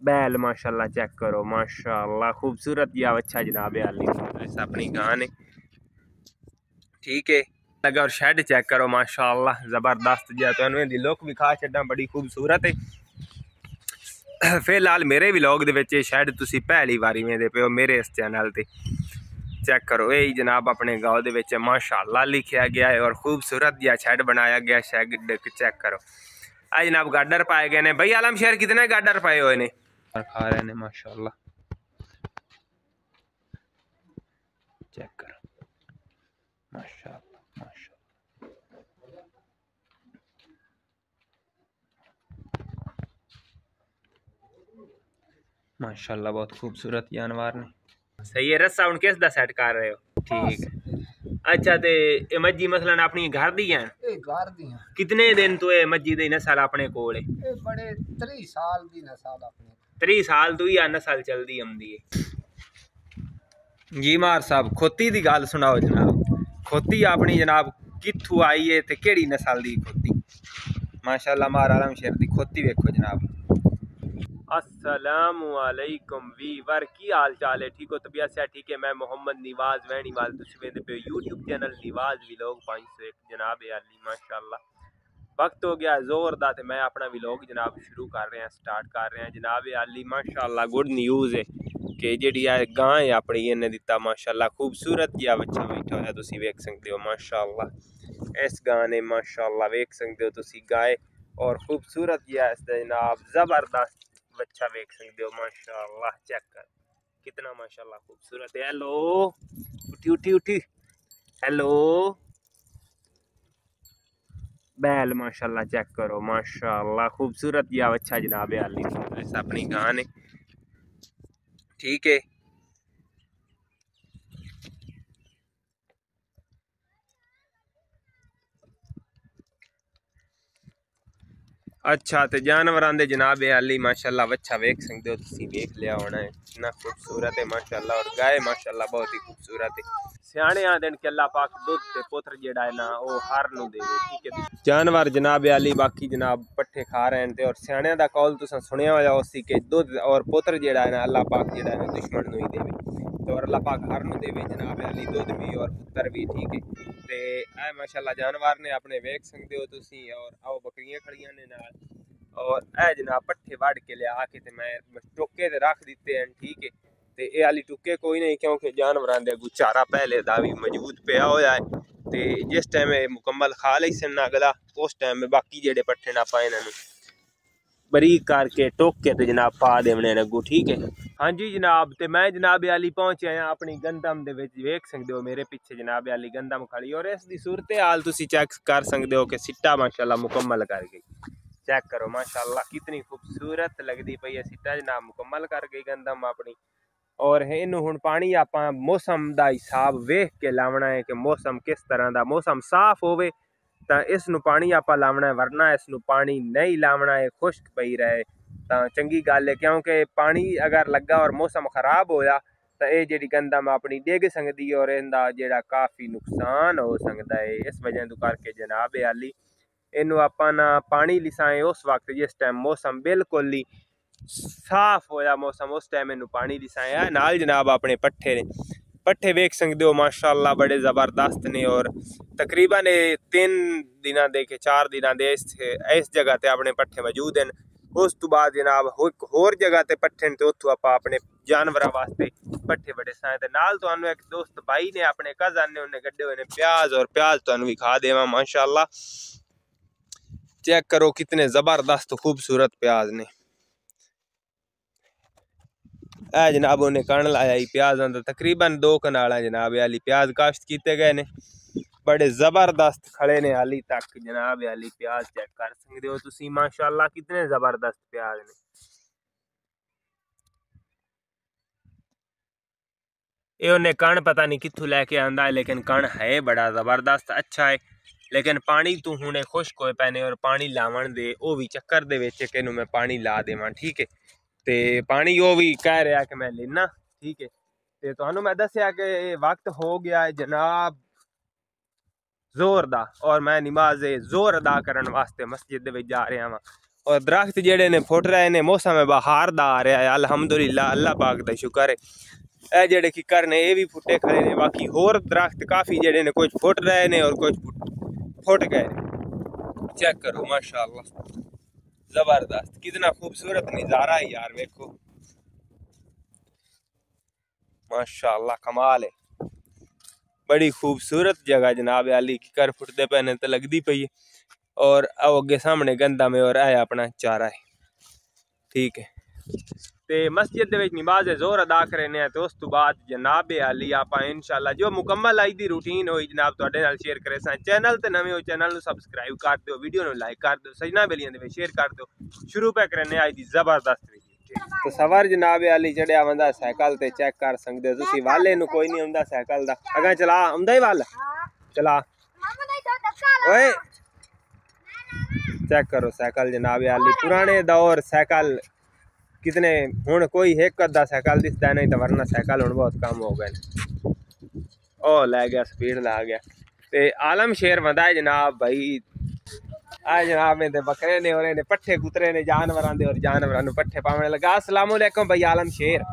बैल माशाल्लाह चेक करो, माशाल्लाह खूबसूरत या अच्छा जनाब आली अपनी गां ने, ठीक है लगा। और शेड चेक करो माशाल्लाह जबरदस्त जिहा, तुहानू दी लुक भी खा छड्डा, बड़ी खूबसूरत है। फिलहाल मेरे व्लॉग दे विच शेड तुसी पहली बारी वेंदे पे हो मेरे इस चैनल ते। चेक करो यही जनाब अपने गाँव दे विच माशाल्लाह लिखा गया है और खूबसूरत जिहा शेड बनाया गया। शेड चेक करो, आ जनाब गाडर पाए गए ने। भाई आलम शेर कितने गाडर पाए हुए ने? खा रहे ने माशाल्लाह, चेक करो माशाल्लाह माशाल्लाह माशाल्लाह, बहुत खूबसूरत जानवर ने। सही है, रस्सा हुण किस दा सेट कर रहे हो? ठीक है, अच्छा ते ए मज्जी मसलन अपनी घर दी है? घर दी है। कितने दिन तो ए मज्जी दी नस्ल अपने कोल है? बड़े 3 साल दी नस्ल अपने 3 साल तो या नस्ल चलदी आंदी है जी। मार साहब खोती दी गल सुनाओ जनाब, खोती अपनी जनाब कित्थू आई है ते केड़ी नस्ल दी खोती? माशाल्लाह मार आलम शेर दी खोती वेखो जनाब। अस्सलामु अलैकुम वीवर, की हाल चाल है? ठीक हो? तबीयत से ठीक है? मैं मोहम्मद निवाज वैनीवाल, तुसीं वेंदे पे यूट्यूब चैनल निवाज व्लॉग 501 जनाब आली माशाल्लाह। वक्त हो गया जोर दा ते मैं अपना व्लॉग जनाब शुरू कर रहे हैं, स्टार्ट कर रहे हैं जनाब आली माशाल्लाह। गुड न्यूज़ है कि जिहड़ी गां है अपनी इन्हें दिता माशाल्लाह खूबसूरत जिहा बच्चा बैठा होया, तुसीं वेख सकदे हो माशाल्लाह। इस गां ने माशाल्लाह वेख सकदे हो तुसीं गाय और खूबसूरत जिहा इसदा जनाब जबरदस्त बच्चा वेख सकते हो माशाल्लाह। चेक कर कितना माशाल्लाह खूबसूरत है। हेलो उठी उठी उठी, हेलो बैल माशाल्लाह चेक करो माशाल्लाह खूबसूरत या अच्छा जनाब आली अपनी गां ने, ठीक है। अच्छा तो जानवरां दे जनाब आली माशाल्लाह बच्चा वेख सकते हो तुसीं, वेख लिया होना है इतना खूबसूरत है माशाल्लाह। और गाय माशाल्लाह बहुत ही खूबसूरत है। सियाने आंदे कि अल्लाह पाक दुध ते पुत्र जेड़ा है ना वो हर नू देवे, ठीक है। जानवर जनाब आली बाकी जनाब पट्ठे खा रहे हैं और सियाने दा कौल तुसां सुनिया होया उसी के दुध और पुत्र जेड़ा है ना अल्लाह पाक जेड़ा है दुश्मन नू ही देवे, तो और अल्लाह पाक हर नू देवे जनाब आली दुध भी और पुत्र भी, ठीक है। ते ऐ माशाल्लाह जानवर ने अपने वेख सकते हो तुसीं। और आओ बकरियां खड़ियां ने नाल, और ऐ जनाब पट्ठे वढ़ के लिया के ते मैं टुक्के ते रख दिते हैं, ठीक है। ते ए आली टुक्के कोई नहीं क्योंकि जानवरां दे अगू चारा पहले दा भी मौजूद पिया होया है, ते जिस टाइम मुकम्मल खा लई सन अगला उस टाइम बाकी जेडे पट्ठे ना पाए इन्हां नू बरीक करके टोके ते जनाब पा देने अगू, ठीक है। हाँ जी जनाब, ते मैं जनाब आली पहुंच आया अपनी गंदम दे विच, वेख सकते हो मेरे पीछे जनाब आली गंदम खड़ी। और इसकी सूरत हाल तुसीं चेक कर सकते हो कि सिट्टा माशाल्लाह मुकम्मल कर गई। चेक करो माशाल्लाह कितनी खूबसूरत लगती पई है सिट्टा जनाब मुकम्मल कर गई गंदम अपनी। और इनू हुण पानी आपां मौसम का हिसाब वेख के लावना है कि मौसम किस तरह का, मौसम साफ होवे तो इसनू पानी आपां लावना है, वरना इसनू पानी नहीं लावना है, खुश्क पई रहे तो चंगी गल है। क्योंकि पानी अगर लगा और मौसम खराब होया तो ये जी गंदम अपनी डिग सकती है और इनका जोड़ा काफ़ी नुकसान हो सकता है। इस वजह तो करके जनाब आली इनू आपां ना पानी लिसाएं उस वक्त जिस टाइम मौसम बिल्कुल ही साफ होया मौसम, उस टाइम इनू पानी लिसाया नाल जनाब अपने पट्ठे ने। पट्ठे वेख सकते हो माशाल्लाह बड़े ज़बरदस्त ने और तकरीबन 3 दिनों दे के 4 दिनों दे इस जगह ते अपने पट्ठे मौजूद हैं। उस तो बाद जनाब होर जगह ते पट्ठे ने, तो उत्थों आपां अपने जानवरों वास्ते पट्ठे बड़े साए ते नाल तुहानू एक दोस्त भाई ने अपने कज़न ने उन्हें कड्ढे हुए ने प्याज, और प्याज तुहानू भी खा देवां माशाल्लाह। चेक करो कितने ज़बरदस्त खूबसूरत प्याज ने। ऐ जनाब उन्हें कण लाया ही प्याजां दा तकरीबन 2 कनाल जनाब आली प्याज काश्त किए गए ने, बड़े जबरदस्त खड़े ने हाली तक जनाब आली। प्याज चेक कर सकते हो तुसीं माशाल्लाह कितने जबरदस्त प्याज ने। ये उन्हें कण पता नहीं कित्थों लैके आंदा है, लेकिन कण है बड़ा जबरदस्त अच्छा है। लेकिन पानी तू हुणे खुश्क होए पैने और पानी लावन दे वो भी चक्कर दे विच कि मैं पानी ला देवां, ठीक है। ते पानी वो भी कह रहा कि मैं लेना, ठीक है। ते तुहानू मैं दस्या कि वक्त हो गया है जनाब जोर दा और मैं नमाज जोर अदा करने वास्ते मस्जिद दे विच जा रहा वां। और दरख्त जेडे ने फुट रहे ने मौसम बहार दा आ रहा है अलहमदुलिल्लाह अल्लाह पाक दा शुक्र है। ए जेडे किकर ने ये भी फुटे खड़े ने, बाकी होर दरख्त काफ़ी जेडे ने कुछ फुट रहे ने और कुछ फुट गए ने। चेक करो माशाअल्लाह ज़बरदस्त कितना खूबसूरत नज़ारा है यार, देखो माशाअल्लाह कमाल है। बड़ी खूबसूरत जगह जनाब आली किकर फुटते पे ने तो लगती पई है। और आओ अगे सामने गंदा में और आया अपना चारा है, ठीक है। ते मस्जिद दे विच नमाज जोर अदा करने तो उस तो बाद जनाब आली आप इंशाल्लाह जो मुकम्मल आई दी रूटीन हुई जनाब तुहाडे नाल शेयर करे सा। चैनल ते नवे हो चैनल नु सब्सक्राइब कर दो, वीडियो नु लाइक कर दो, सजना बेलियां दे विच शेयर कर दो। शुरू पे करने आई दी जबरदस्त वीडियो। तो सवार जनाब आली चढ़िया बंदा साइकिल ते चेक कर सकदे हो तुसी, वाले नु कोई नहीं आंदा साइकिल दा। अगा चला आंदा ही वाल चला ओए चेक करो साइकिल जनाब आली पुराने दौर साइकिल कितने हुण कोई एक अद्धा साइकिल दिसदा नहीं तो वरना साइकिल हुण बहुत कम हो गए। ओ लै गया स्पीड ला गया। ते आलम शेर वंदा है जनाब भाई आ जनाब में बकरे ने और पट्ठे कुतरे ने जानवरां दे और जानवरां नूं पट्ठे पावण लगा। अस्सलाम वालेकुम भाई आलम शेर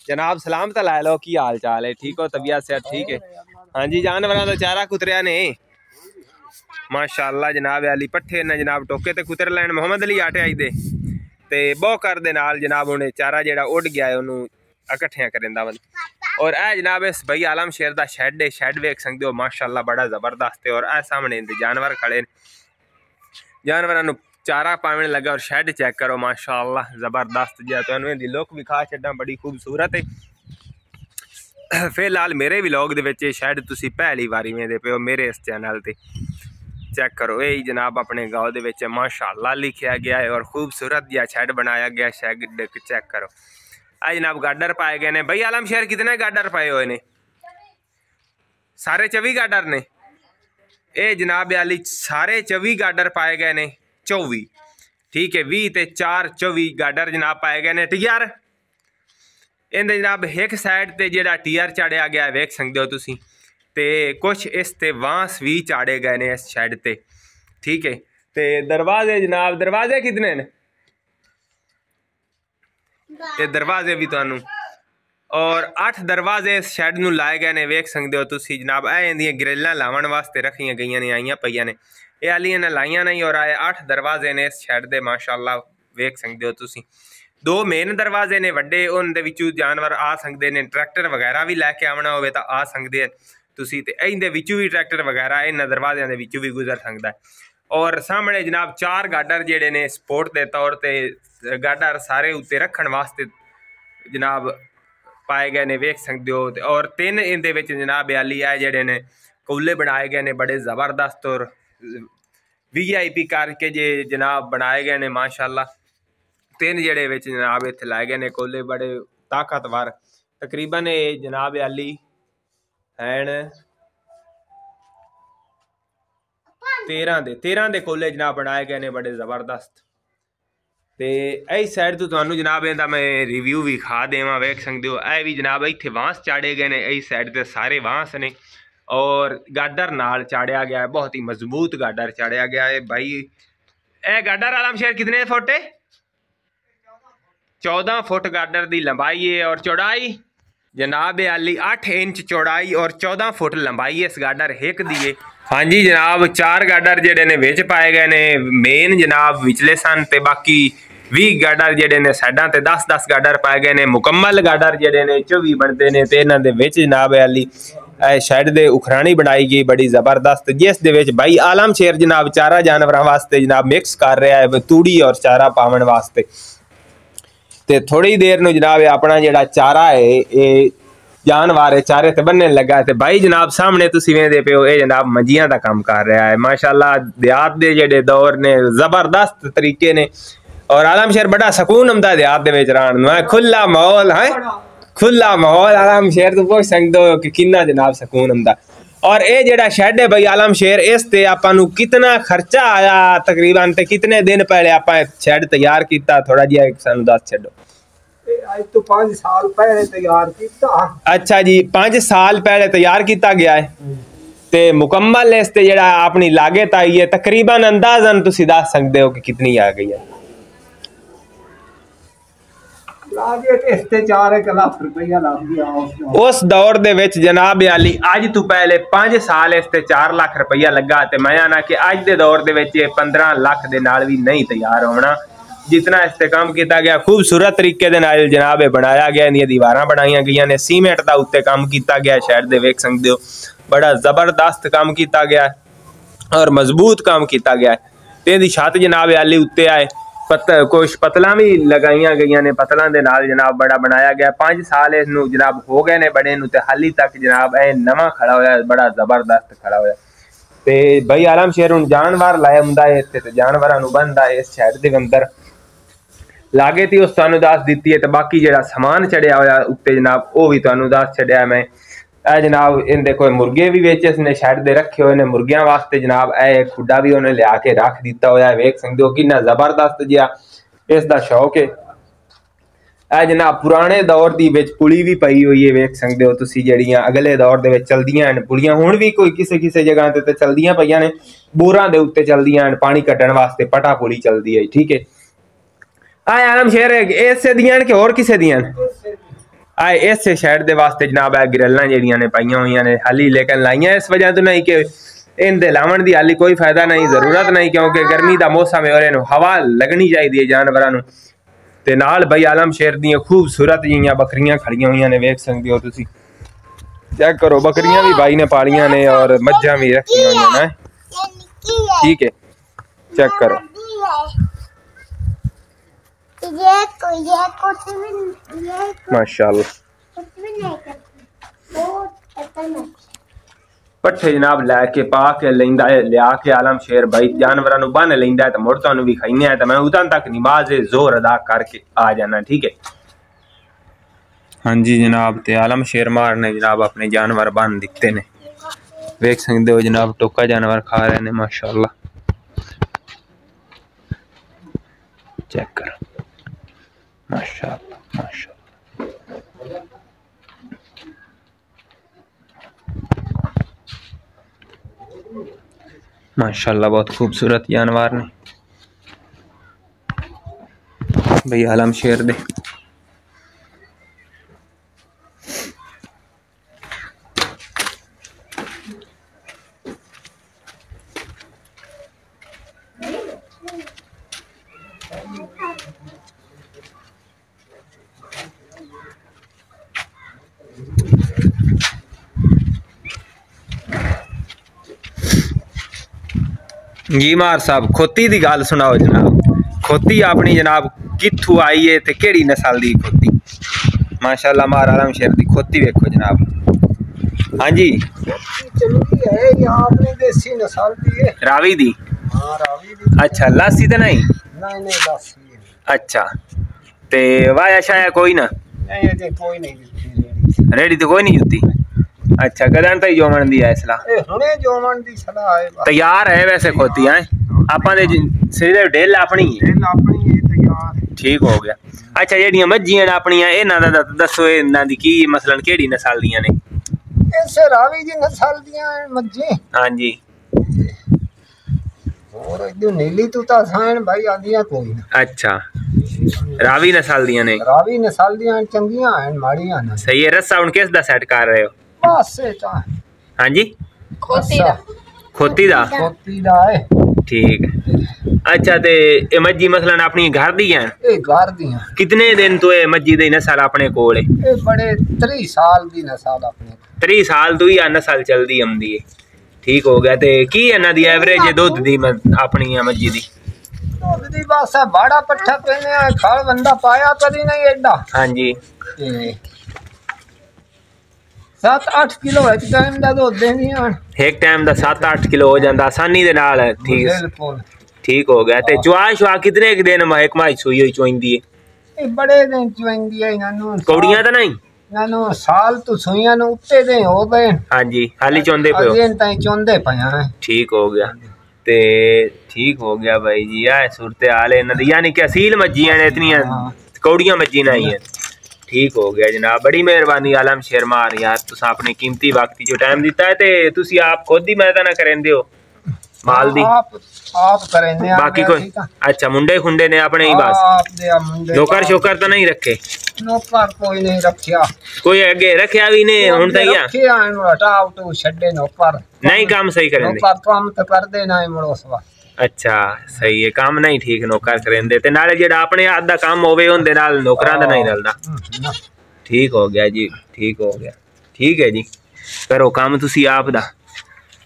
जनाब सलाम तो ला लो, की हाल चाल है? ठीक हो, तबीयत सेहत ठीक है? हाँ जी जानवरां दा चारा कुतरिया ने माशाअल्लाह जनाब आली पट्ठे ने जनाब टोके ते कुतर लैन मोहम्मद अली आटे आई दे ते बहुकर दे नाल जनाब उन्हें चारा जेड़ा उड़ गया है उन्होंने इकट्ठियां करेंदा वन। और ए जनाब इस भाई आलम शेर दा शेड है, शेड वेख सकते हो माशाअल्लाह बड़ा जबरदस्त है। और ए सामने इनके जानवर खड़े जानवरां नूं चारा पावन लगा और शेड चेक करो माशाअल्लाह जबरदस्त जिहा तुहानूं इहदी लुक विखा छड्डां बड़ी खूबसूरत है। फिलहाल मेरे व्लॉग दे विच शेड तुसीं पहली वारी वेंदे पे हो मेरे इस चैनल ते। चेक करो यही जनाब अपने गाँव दे विच माशाअल्लाह लिखा गया है और खूबसूरत जिहा शेड बनाया गया। शेड चेक करो आ जनाब गाडर पाए गए ने। भाई आलम शेर कितने गाडर पाए हुए ने? सारे 24 गाडर ने। ये जनाब आली सारे 24 गाडर पाए गए ने 24, ठीक है 20 ते 4 24 गाडर जनाब पाए गए ने। टीआर इन्हें जनाब एक साइड ते जेड़ा टीआर चाड़िया गया वेख सकते हो तुसी ते कुछ इस ते वांस भी चाड़े गए ने इस शेड ते, ठीक है। ते दरवाजे जनाब दरवाजे कितने ने? ये दरवाजे भी तुहानू और 8 दरवाजे इस शेड नूं लाए गए ने वेख सकते हो तुसी जनाब। इंदियां ग्रिल्लां लावन वास्ते रखियां गई ने आईयां पईयां ने, ये आलियां ने लाइयां नहीं और आए 8 दरवाजे ने इस शेड दे माशाअल्लाह वेख सकते हो तुसी। 2 मेन दरवाजे ने वड्डे उनदे विचों जानवर आ सकते ने, ट्रैक्टर वगैरह भी लैके आवना होवे तां आ सकदे तुसी ते इहदे विचों भी ट्रैक्टर वगैरह इन्हां दरवाज़ियां दे विचों भी गुजर सकदा है। और सामने जनाब 4 गाडर जेडे ने सपोर्ट के तौर पर गाडर सारे उत्ते रखण वास्ते जनाब पाए गए ने वेख सकते हो। और 3 इहदे विच जनाब आली है जेडे ने कूले बनाए गए ने बड़े ज़बरदस्त और VIP करके जे जनाब बनाए गए ने माशाअल्लाह। 3 जेडे विच जनाब इत्थे लाए गए ने कूले बड़े ताकतवर तकरीबन जनाब आली हैं 13 दे कोले जनाब बनाए गए ने बड़े जबरदस्त। ते इस साइड तो तुहानू जनाब इहदा मैं रिव्यू भी खा देवां वेख सकते हो। ए भी जनाब इत्थे वांस चाड़े गए ने, इस साइड ते सारे वांस ने और गाडर नाल चाड़िया गया है, बहुत ही मजबूत गाडर चाड़िया गया है भाई। ए गाडर आलम शेर कितने फुट है? 14 फुट गाडर की लंबाई है और चौड़ाई जनाब आली 8 इंच चौड़ाई और 14 फुट लंबाई इस गाडर एक दी है। हाँ जी जनाब 4 गाडर जेडे ने विच पाए गए ने मेन जनाब विचले सन ते बाकी 20 गाडर जेडे ने साइडां ते 10 गाडर पाए गए ने। मुकम्मल गाडर जेडे ने 24 बनते ने ते इन्हां दे विच जनाब आली शेड दे उखरानी बनाई गई बड़ी जबरदस्त, जिस दे विच भाई आलम शेर जनाब चारा जानवरां वास्ते जनाब मिक्स कर रहा है तूड़ी और चारा पावन वास्ते। ते थोड़ी देर नूं जनाब अपना जेड़ा चारा है ये जानवर है चारे ते बनने लगा ते भाई जनाब सामने तुसीं वेंदे पे हो ये जनाब मंजियां दा काम कर रहा है माशाअल्लाह। देहात दे जेडे दौर ने जबरदस्त तरीके ने और आलम शेर बड़ा सकून आंदा देहात दे विच रहण नूं, खुला माहौल है खुला माहौल आलम शेर तू पुछ सकदे हो कि कितना जनाब सकून आंदा। और ये जेड़ा शेड है भाई आलम शेर इस ते आपां नूं कितना खर्चा आया तकरीबन ते कितने दिन पहले आपां शेड तैयार कीता थोड़ा जिहा सानूं दस छड्डो। आज तो 5 साल पहले तैयार किया। अच्छा जी 5 साल पहले तैयार किया गया है ते मुकम्मल इस ते जेड़ा अपनी लागत आई है तकरीबन अंदाजन तुसीं दस सकदे हो कि कितनी आ गई है? लागे ते इसते 4 लाख रुपया लग गया उस दौर दे विच जनाब अली अज तो पहले 5 साल इस ते 4 लाख रुपया लगा ते मैं आना कि अज दे दौर दे विच 15 लाख दे नाल भी नहीं तैयार होना जितना इस ते काम किया गया। खूबसूरत तरीके दे नाल जनाब बनाया गया, इन्दियां दीवारां बनाई गई ने, सीमेंट दा उत्ते काम किया गया, शहर दे वेख सकदे हो बड़ा जबरदस्त काम किया गया और मजबूत काम किया गया। ते इहदी छत जनाब अली उत्ते आए कुछ पतला भी लगाई गई ने, पतलों के नाल जनाब बड़ा बनाया गया। 5 साल इसनू जनाब हो गए ने बड़े नू ते हाली तक जनाब ए नवा खड़ा होया, बड़ा जबरदस्त खड़ा होया। ते भाई आलम शेर हुण जानवर लाया हुंदा है इत्थे ते जानवरां नू बंदा है इस शहर दे अंदर लागे थी उस तुहानू दस दित्ती है। ते बाकी जिहड़ा समान चढ़िया होया उत्ते जनाब वो भी तुहानू दस छड्या मैं। ए जनाब इनदे कोई मुर्गे भी विच इसने शैड दे रखे हुए ने, मुर्गियां वास्ते जनाब ए खुड्डा भी उन्हें लिया के रख दिता होया। वेख सकदे हो कितना जबरदस्त जिहा इसदा शौक है। ए जनाब पुराने दौर दी विच पुली भी पई हुई है, वेख सकदे हो तुसीं जिहड़ियां अगले दौर दे विच चलदियां हन पुलियां हुण भी कोई किसे किसे जगह ते चलदियां पईयां ने, बोरां दे उत्ते चलदियां हन, पानी कड्ढण वास्ते पटा पुली चलदी है। ठीक है आए आलम शेर इस दियां कि होर किसे दियां आए इस शहर दे वास्ते जनाब है ग्रिल्लां जेहड़ियां ने पाइयां हुई ने हाली, लेकिन लाइयां इस वजह तो नहीं कि इनके लावन की हाली कोई फायदा नहीं, जरूरत नहीं, क्योंकि गर्मी का मौसम है और इन्हू हवा लगनी चाहिए जानवरों नू। ते नाल भाई आलम शेर दियां खूबसूरत जिहियां बकरियां खड़ियां हुई ने, वेख सकते हो तुसीं चेक करो। बकरियां भी भाई ने पालियां ने और मज्झां भी रखियां हुई ने। ठीक है चेक करो। माशाअल्लाह पट्ठे जनाब लैके पा के लेंदा है, लिया के आलम शेर भाई जानवरों नू बन लेंदा है। तो मुड़ तुहानू भी खाइने है, तो मैं उदन तक नमाज जोर अदा करके आ जाना। ठीक है हाँ जी जनाब। ते आलम शेर मार ने जनाब अपने जानवर बन दिते ने, वेख सकते हो जनाब टोका जानवर खा रहे ने माशाअल्लाह। चेक करो माशाअल्लाह माशाअल्लाह। माशाअल्लाह बहुत खूबसूरत जानवर ने भाई आलम शेर दे। जी मार साहब खोती की गल सुनाओ जनाब, खोती अपनी जनाब कित्थू आई है ते केड़ी नस्ल दी खोती? माशाअल्लाह मार आलम शेर दी खोती वेखो जनाब। हाँ जी है यहाँ अपनी देसी नस्ल दी है, रावी दी। हाँ रावी दी। अच्छा लासी तो नहीं? नहीं लासी है। अच्छा ते वाया शाया कोई ना? नहीं अजे कोई नहीं जुती रेडी तो कोई नहीं जुती। अच्छा कदन तक जोमन दी है इसला? हुणे जोमन दी सलाह है तैयार है वैसे खोती है आपां दे सिरे ढेल अपनी है? ढेल अपनी है तैयार है। ठीक हो गया। अच्छा जेड़ियां मज्जियां ने अपनियां इन्हां दा दसो इन्हां दी की मसलन केड़ी नस्ल दियां ने? ऐसे रावी दी नस्ल दियां मज्जी। हां जी और इदू नीली तू ता साइन भाई आदियां कोई ना। अच्छा रावी नस्ल दियां ने? रावी नस्ल दियां चंगियां हैं माड़ियां ना। सही है। रस्सा हुन किस दा सेट कर रहे हो? पासे ता हां जी खोती दा। खोती दा? खोती दा है। ठीक है। अच्छा ते ए मज्जी मसलन अपनी घर दी है? ए घर दियां। कितने दिन तो ए मज्जी दी नस्ल अपने कोल है? ए बड़े 30 साल दी नस्ल अपने 30 साल तो ही नस्ल चलदी आंदी है। ठीक हो गया। ते की इन्हां दी एवरेज दुध दी अपनी मज्जी दी? दुध दी बस बाड़ा पट्ठा पहने आ खाल बंदा पाया कदी नहीं एडा। हां जी 7-8 किलो एक टाइम दा दुध देंदियां। एक टाइम दा 7-8 किलो हो जांदा आसानी दे नाल। ठीक बिल्कुल ठीक हो गया। ते चुआ शुआ कितने के दिन में एक माई सुई हुई चोइंदी है? ए बड़े दिन चोइंदी है इनानु। कौड़ियां तो नहीं? इनानु साल तो सुइयां नु उत्ते दे हो गए। हां जी हाली चोंदे पे हो? अजें ताई चोंदे पया है। ठीक हो गया। ते ठीक हो गया भाई जी आ सूरत हाल है इन्हां दी, यानी कि असील मज्जियां ने इतनियां कौड़ियां मज्जी ना ही है। ठीक हो गया जनाब। बड़ी मेहरबानी आलम शेर मार यार तुसा अपने कीमती वक्त जो टाइम दिता है ते तुसी आप खुद ही मैदा ना करेंदे हो। माल दी आप करेंगे बाकी कोई अच्छा मुंडे खुंडे ने अपने ही बस आप दे मुंडे नौकर शोकर तो नहीं रखे नौकर कोई नहीं रखिया कोई अगे रखिया भी नहीं हुन तो या रखिया हटा उठू छड्डे नौकर नहीं काम सही करेंदे नौकर काम तो कर दे ना मुड़ो सवा अच्छा सही है काम नहीं ठीक नौकर करेंदे ते नाले जेड़ा अपने हाथ दा काम होवे उनदे नाल नौकरां दा नहीं रलदा ठीक हो गया जी ठीक हो गया ठीक है जी करो काम तुसी आप दा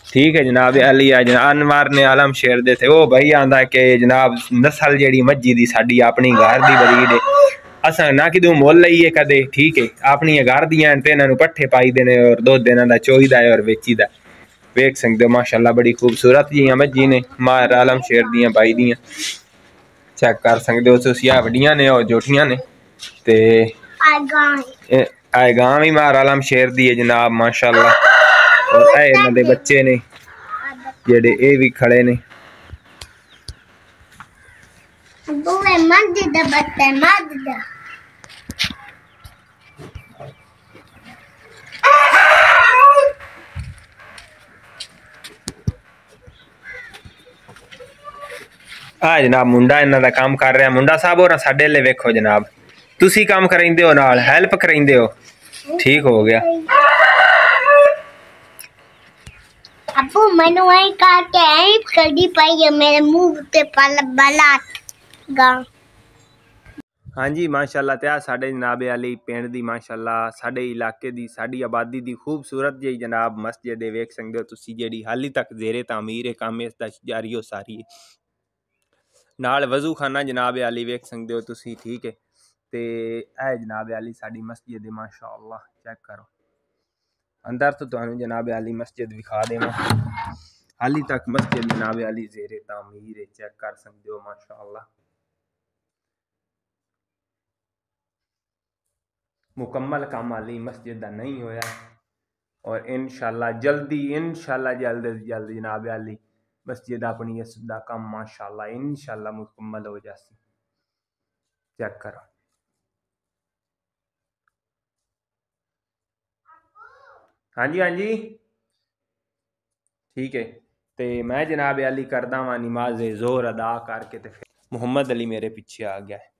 ठीक है जनाब अली अनवर ने आलम शेर दे थे वो भाई आंदा कि जनाब नस्ल जेड़ी मज्जी दी साडी अपनी घर दी बरीड है असा ना किदू मोल लईए कदे ठीक है अपनी घर दियां ते इन्हां नू पट्ठे पाई देने और दुध इन्हां दा चोईदा है और बेचीदा वेख सकते हो माशाल्लाह बड़ी खूबसूरत जियां मज्जी ने मार आलम शेर दियां पाई दियां चेक कर सकते हो तुसी आ वड्डियां ने और जोटियां ने ते आए गां भी मार आलम शेर दी है जनाब माशाल्लाह और ए इन्हां दे बच्चे ने जेडे ए भी खड़े ने जनाब मुंडा इन्हां दा काम कर रहा मुंडा साहब और साडे ले वेखो जनाब तुसी काम कराइंदे हो नाल हेल्प कराइंदे हो ठीक हो गया अबू मैनू आई काटे आई कड़ी पाई है मेरे मुंह पे बलात गां हाँ जी माशाल्लाह ते साडे जनाब अली पिंड दी माशाल्लाह साडे इलाके दी साडी आबादी दी खूबसूरत जी जनाब मस्जिद वेख सकदे हो तुसी जेड़ी हाली तक ज़ेरे तामीर है काम इसदा जारी हो सारी नाल वजू खाना जनाब अली वेख सकदे हो तुसी ठीक है ते ए जनाब अली साडी मस्जिद है माशाल्लाह चेक करो अंदर तो तुहानू जनाब अली मस्जिद विखा देवां हाली तक मस्जिद जनाब अली ज़ेरे तामीर है चेक कर सकदे हो माशाल्लाह मुकम्मल काम अली मस्जिद दा नहीं होया और इंशाल्लाह जल्दी इंशाल्लाह जल्द से जल्द जनाब अली मस्जिद अपनी इसदा काम माशाल्लाह इंशाल्लाह मुकम्मल हो जासी चेक करो हाँ जी ठीक है ते मैं जनाब अली करदा वा नमाज जोर अदा करके ते फिर मोहम्मद अली मेरे पीछे आ गया है